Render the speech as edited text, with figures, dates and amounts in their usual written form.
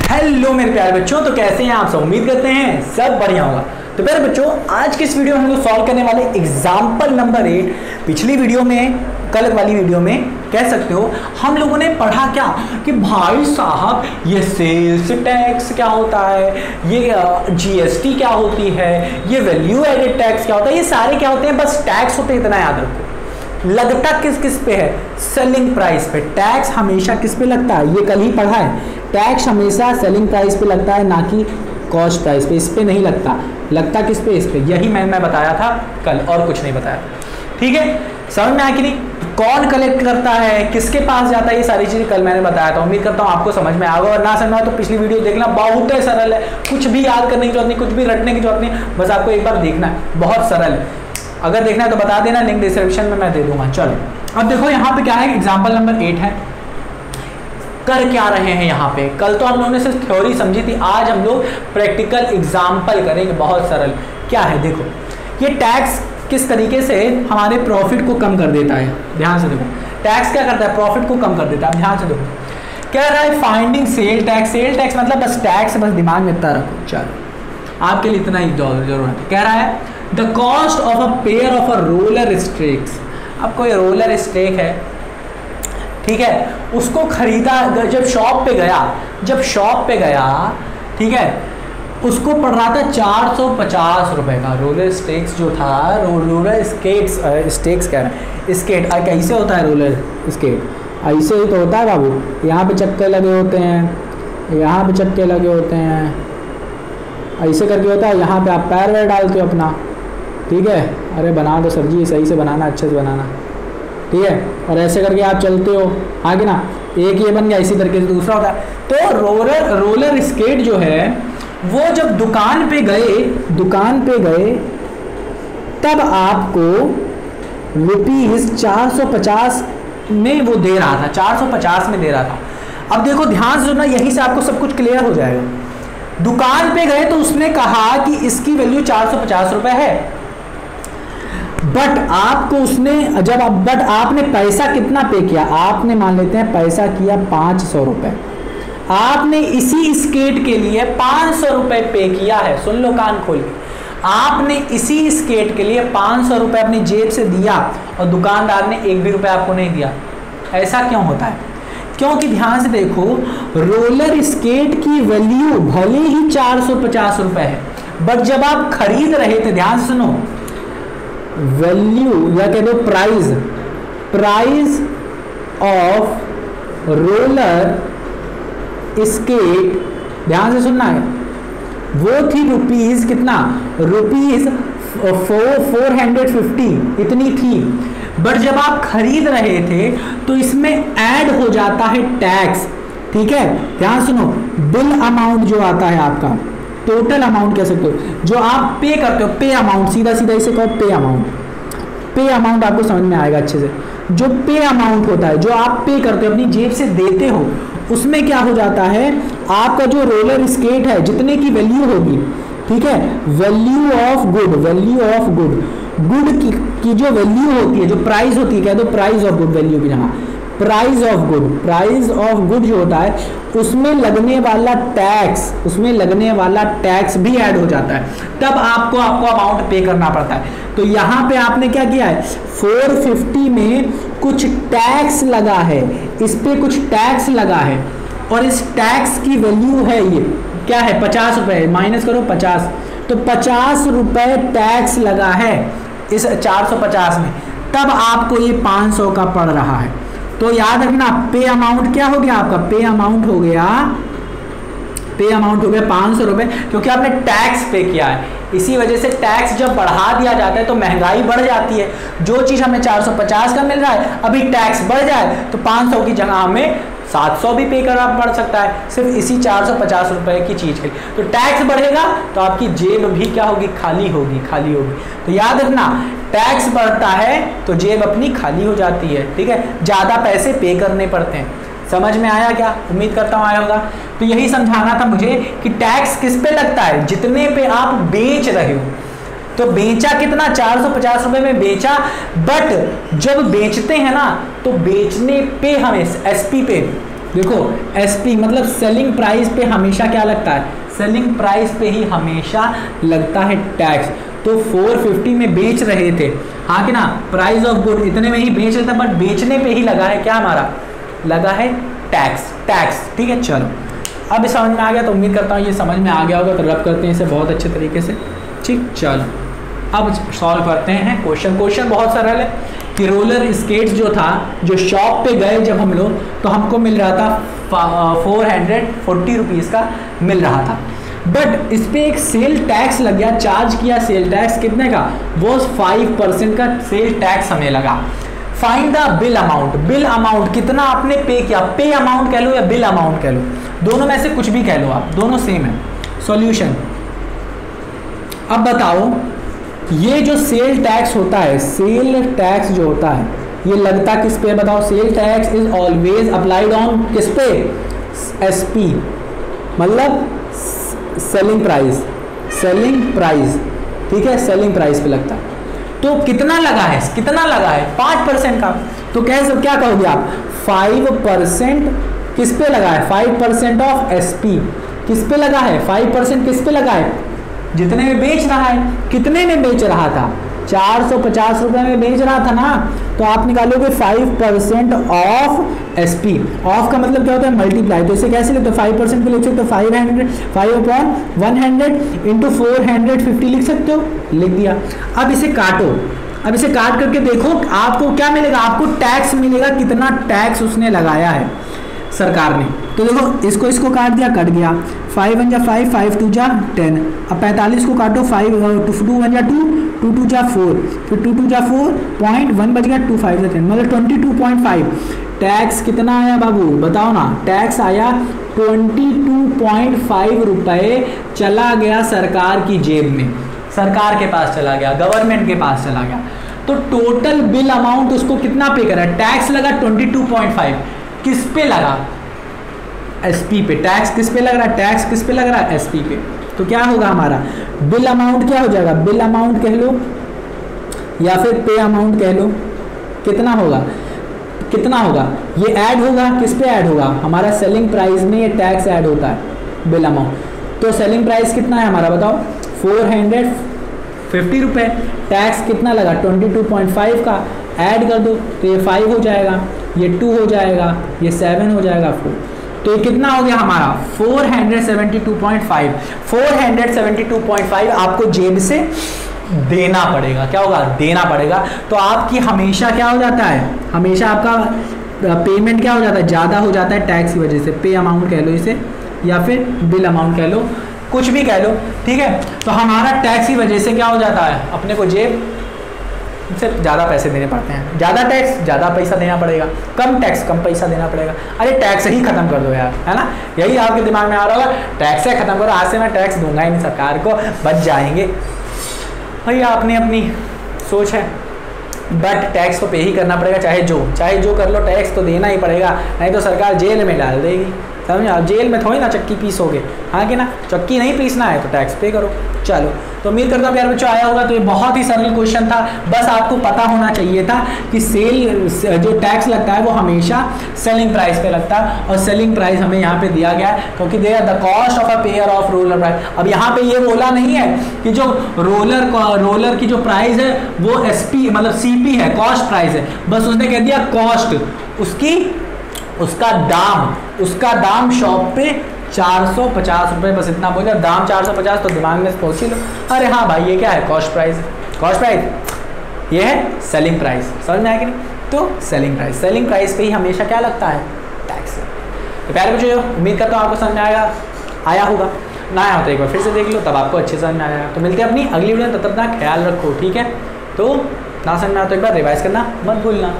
Hello मेरे प्यारे बच्चों, तो कैसे हैं आप सब। उम्मीद करते हैं सब बढ़िया होगा। तो प्यारे बच्चों, आज के इस वीडियो में हम लोग सॉल्व करने वाले एग्जाम्पल नंबर 8। पिछली वीडियो में, कल वाली वीडियो में कह सकते हो, हम लोगों ने पढ़ा क्या कि भाई साहब ये सेल्स टैक्स क्या होता है, ये जीएसटी क्या होती है, ये वैल्यू एडेड टैक्स क्या होता है, ये सारे क्या होते हैं, बस टैक्स होते हैं, इतना याद रखो। लगता किस किस पे है, सेलिंग प्राइस पे। टैक्स हमेशा किस पे लगता है, ये कल ही पढ़ा है। टैक्स हमेशा सेलिंग प्राइस पे लगता है, ना कि कॉस्ट प्राइस पे। इस पे नहीं लगता, लगता किस पे, इस पे। यही मैं बताया था कल, और कुछ नहीं बताया। ठीक है, समझ में आया कि नहीं। कौन कलेक्ट करता है, किसके पास जाता है, ये सारी चीजें कल मैंने बताया था। उम्मीद करता हूँ आपको समझ में आएगा, और ना समझ में आए तो पिछली वीडियो देखना, बहुत ही सरल है। कुछ भी याद करने की जरूरत नहीं, कुछ भी रटने की जरूरत नहीं, बस आपको एक बार देखना है, बहुत सरल है। अगर देखना है तो बता देना, लिंक डिस्क्रिप्शन में मैं दे दूंगा। चलो अब देखो यहाँ पे क्या है, एग्जाम्पल नंबर 8 है। कर क्या रहे हैं यहाँ पे, कल तो हम लोगों ने सिर्फ थ्योरी समझी थी, आज हम लोग प्रैक्टिकल एग्जाम्पल करेंगे, बहुत सरल। क्या है देखो, ये टैक्स किस तरीके से हमारे प्रॉफिट को कम कर देता है। ध्यान से देखो, टैक्स क्या करता है, प्रॉफिट को कम कर देता है। ध्यान से देखो, क्या रहा है, finding sale tax. Sale tax मतलब बस टैक्स, बस दिमाग में इतना रखो। चलो आपके लिए इतना ही जरूरत है। कह रहा है the cost of a pair of a roller stakes. अब कोई रोलर स्टेक है, ठीक है, उसको खरीदा, जब शॉप पे गया, ठीक है, उसको पड़ रहा था 450 रुपए का। रोलर स्टेक्स जो था, रोलर स्टेक्स कह रहे हैं, स्केट कैसे होता है रोलर स्केट, ऐसे ही तो होता है बाबू। यहाँ पे चक्के लगे होते हैं, यहाँ पे चक्के लगे होते हैं, ऐसे करके होता है। यहाँ पे आप पैर वैर डालते हो अपना, ठीक है। अरे बना दो सर जी, सही से बनाना, अच्छे से बनाना, ठीक है। और ऐसे करके आप चलते हो आगे ना, एक ये बन गया, इसी तरीके से दूसरा होता है। तो रोलर स्केट जो है, वो जब दुकान पे गए तब आपको रुपीज 450 में वो दे रहा था, 450 में दे रहा था। अब देखो ध्यान से सुनना, यहीं से आपको सब कुछ क्लियर हो जाएगा। दुकान पे गए तो उसने कहा कि इसकी वैल्यू 450 रुपए है, बट आपने पैसा कितना पे किया, आपने मान लेते हैं पैसा किया 500 रुपए। आपने इसी स्केट के लिए 500 रुपए पे किया है। सुन लो कान खोल के, आपने इसी स्केट के लिए 500 रुपए अपनी जेब से दिया, और दुकानदार ने एक भी रुपए आपको नहीं दिया। ऐसा क्यों होता है? क्योंकि ध्यान से देखो, रोलर स्केट की वैल्यू भले ही 450 रुपए है, बट जब आप खरीद रहे थे, ध्यान से सुनो, वैल्यू या कह दो प्राइस ऑफ रोलर स्केट, ध्यान से सुनना है, वो थी रुपीज कितना, रुपीज 450 इतनी थी। बट जब आप खरीद रहे थे तो इसमें ऐड हो जाता है टैक्स, ठीक है। ध्यान सुनो, बिल अमाउंट जो आता है आपका, टोटल अमाउंट कह सकते हो, जो आप पे करते हो, पे अमाउंट, सीधा इसे कहो पे अमाउंट। पे अमाउंट आपको समझ में आएगा अच्छे से। जो पे अमाउंट होता है, जो आप पे करते हो, अपनी जेब से देते हो, उसमें क्या हो जाता है, आपका जो रोलर स्केट है, जितने की वैल्यू होगी, ठीक है, वैल्यू ऑफ गुड की जो वैल्यू होती है, जो प्राइस होती है, कह दो प्राइस ऑफ गुड, वैल्यू की जगह प्राइस ऑफ गुड जो होता है, उसमें लगने वाला टैक्स भी ऐड हो जाता है। तब आपको अमाउंट पे करना पड़ता है। तो यहाँ पे आपने क्या किया है, 450 में कुछ टैक्स लगा है, इस पे कुछ टैक्स लगा है, और इस टैक्स की वैल्यू है, ये क्या है, 50 रुपए। माइनस करो 50, तो 50 रुपए टैक्स लगा है इस 450 में। तब आपको ये 500 का पड़ रहा है। तो याद रखना, पे अमाउंट क्या हो गया आपका, पे अमाउंट हो गया 500 रुपए, क्योंकि आपने टैक्स पे किया है। इसी वजह से टैक्स जब बढ़ा दिया जाता है तो महंगाई बढ़ जाती है। जो चीज हमें 450 का मिल रहा है, अभी टैक्स बढ़ जाए तो 500 की जगह हमें 700 भी पे करना पड़ सकता है, सिर्फ इसी 450 रुपए की चीज के लिए। तो टैक्स बढ़ेगा तो आपकी जेब भी क्या होगी, खाली होगी। तो याद रखना, टैक्स बढ़ता है तो जेब अपनी खाली हो जाती है, ठीक है, ज्यादा पैसे पे करने पड़ते हैं। समझ में आया क्या? उम्मीद करता हूँ आया होगा। तो यही समझाना था मुझे कि टैक्स किस पे लगता है, जितने पे आप बेच रहे हो। तो बेचा कितना, 450 रुपए में बेचा, बट जब बेचते हैं ना तो बेचने पे हमें एसपी पे देखो एसपी मतलब सेलिंग प्राइस पे हमेशा क्या लगता है, सेलिंग प्राइस पे ही हमेशा लगता है टैक्स। तो 450 में बेच रहे थे, हाँ कि ना, प्राइस ऑफ गुड इतने में ही बेच रहे थे, बट बेचने पे ही लगा है क्या, हमारा लगा है टैक्स। ठीक है, चलो अब समझ में आ गया, तो उम्मीद करता हूँ ये समझ में आ गया होगा। तो रब करते हैं इसे बहुत अच्छे तरीके से। ठीक, चलो अब सॉल्व करते हैं क्वेश्चन बहुत सरल है कि रोलर स्केट्स जो था, जो शॉप पे गए जब हम लोग, तो हमको मिल रहा था 440 रुपीज़ का मिल रहा था, बट इस पर एक सेल टैक्स लग गया, चार्ज किया सेल टैक्स कितने का, वो 5% का सेल टैक्स हमें लगा। फाइंड द बिल अमाउंट कितना आपने पे किया, पे अमाउंट कह लो या बिल अमाउंट कह लो, दोनों में से कुछ भी कह लो आप, दोनों सेम है। सॉल्यूशन, अब बताओ ये जो सेल टैक्स होता है, सेल टैक्स जो होता है ये लगता किस पे, बताओ। Sale tax is always applied on किस पे, एसपी, मतलब सेलिंग प्राइस, ठीक है, सेलिंग प्राइस पे लगता है। तो कितना लगा है 5% का, तो क्या कहोगे आप, 5% किस पे लगा है, 5% ऑफ एसपी किस पे लगा है, 5% किस पे लगा है, जितने में बेच रहा है। कितने में बेच रहा था, 450 रुपए में बेच रहा था ना, तो आप निकालोगे 5% ऑफ एसपी। ऑफ का मतलब क्या होता है, मल्टीप्लाई, तो इसे कैसे लिखते हो, 5% को लिख सकते हो 5/100 इंटू 450 लिख सकते हो, लिख दिया। अब इसे काटो, अब इसे काट करके देखो आपको क्या मिलेगा, आपको टैक्स मिलेगा, कितना टैक्स उसने लगाया है सरकार ने। तो देखो इसको काट दिया, कट गया, 5 1 जा 5, 5 2 जा 10। अब 45 को काटो, 5 2 1 जा 2, 2 2 जा 4, फिर 2 2 जा 4, 0.1 बच गया, 2 5 जा 10, मतलब 22.5। टैक्स कितना आया बाबू, बताओ ना, टैक्स आया 22.5 रुपए चला गया सरकार की जेब में, सरकार के पास चला गया, गवर्नमेंट के पास चला गया। तो टोटल बिल अमाउंट उसको कितना पे करा, टैक्स लगा 22.5, किस पे लगा, एसपी पे। टैक्स किस पे लग रहा है, टैक्स किस पे लग रहा है, एसपी पे। तो क्या होगा हमारा बिल अमाउंट, क्या हो जाएगा, बिल अमाउंट कह लो या फिर पे अमाउंट कह लो, कितना होगा, ये ऐड होगा, किस पे ऐड होगा, हमारा सेलिंग प्राइस में ये टैक्स ऐड होता है, बिल अमाउंट। तो सेलिंग प्राइस कितना है हमारा, बताओ, 450 रुपए, टैक्स कितना लगा 22.5 का, ऐड कर दो तो ये 5 हो जाएगा, ये 2 हो जाएगा, ये 7 हो जाएगा, 4। तो ये कितना हो गया हमारा 472.5। 472.5 आपको जेब से देना पड़ेगा, क्या होगा, देना पड़ेगा। तो आपकी हमेशा क्या हो जाता है, हमेशा आपका पेमेंट क्या हो जाता है, ज़्यादा हो जाता है टैक्स की वजह से। पे अमाउंट कह लो इसे या फिर बिल अमाउंट कह लो, कुछ भी कह लो, ठीक है। तो हमारा टैक्स की वजह से क्या हो जाता है, अपने को जेब से ज़्यादा पैसे देने पड़ते हैं, ज़्यादा टैक्स ज़्यादा पैसा देना पड़ेगा, कम टैक्स कम पैसा देना पड़ेगा। अरे टैक्स ही खत्म कर दो यार, है ना, यही आपके दिमाग में आ रहा होगा, टैक्स से खत्म करो, आज से मैं टैक्स दूंगा ही नहीं सरकार को, बच जाएंगे। भाई आपने अपनी सोच है, बट टैक्स तो पे ही करना पड़ेगा, चाहे जो कर लो, टैक्स तो देना ही पड़ेगा, नहीं तो सरकार जेल में डाल देगी, समझो। आप जेल में थोड़ी ना चक्की पीसोगे, हाँ कि ना, चक्की नहीं पीसना है तो टैक्स पे करो। चलो, तो उम्मीद करता हूँ प्यारे बच्चों आया होगा। तो ये बहुत ही सरल क्वेश्चन था, बस आपको पता होना चाहिए था कि सेल जो टैक्स लगता है वो हमेशा सेलिंग प्राइस पे लगता है, और सेलिंग प्राइस हमें यहाँ पे दिया गया है, क्योंकि they are the cost of a pair of roller price. अब यहाँ पे ये बोला नहीं है कि जो रोलर की जो प्राइस है वो एसपी मतलब सीपी है, कॉस्ट प्राइस है, बस उसने कह दिया कॉस्ट, उसका दाम शॉप पे 450 रुपये, बस इतना बोला, दाम 450, तो दिमाग में सोच ही लो, अरे हाँ भाई ये क्या है, कॉस्ट प्राइस ये है सेलिंग प्राइस, समझ में आया कि नहीं। तो सेलिंग प्राइस पे ही हमेशा क्या लगता है, टैक्स। तो प्यारे बच्चों, उम्मीद करता हूँ आपको समझ में आया होगा, ना आया हो तो एक बार फिर से देख लो, तब आपको अच्छे समझ में आएगा। तो मिलते हैं अपनी अगली वीडियो में, तब तक ख्याल रखो, ठीक है। तो ना समझ में आया तो एक बार रिवाइज करना मत भूलना।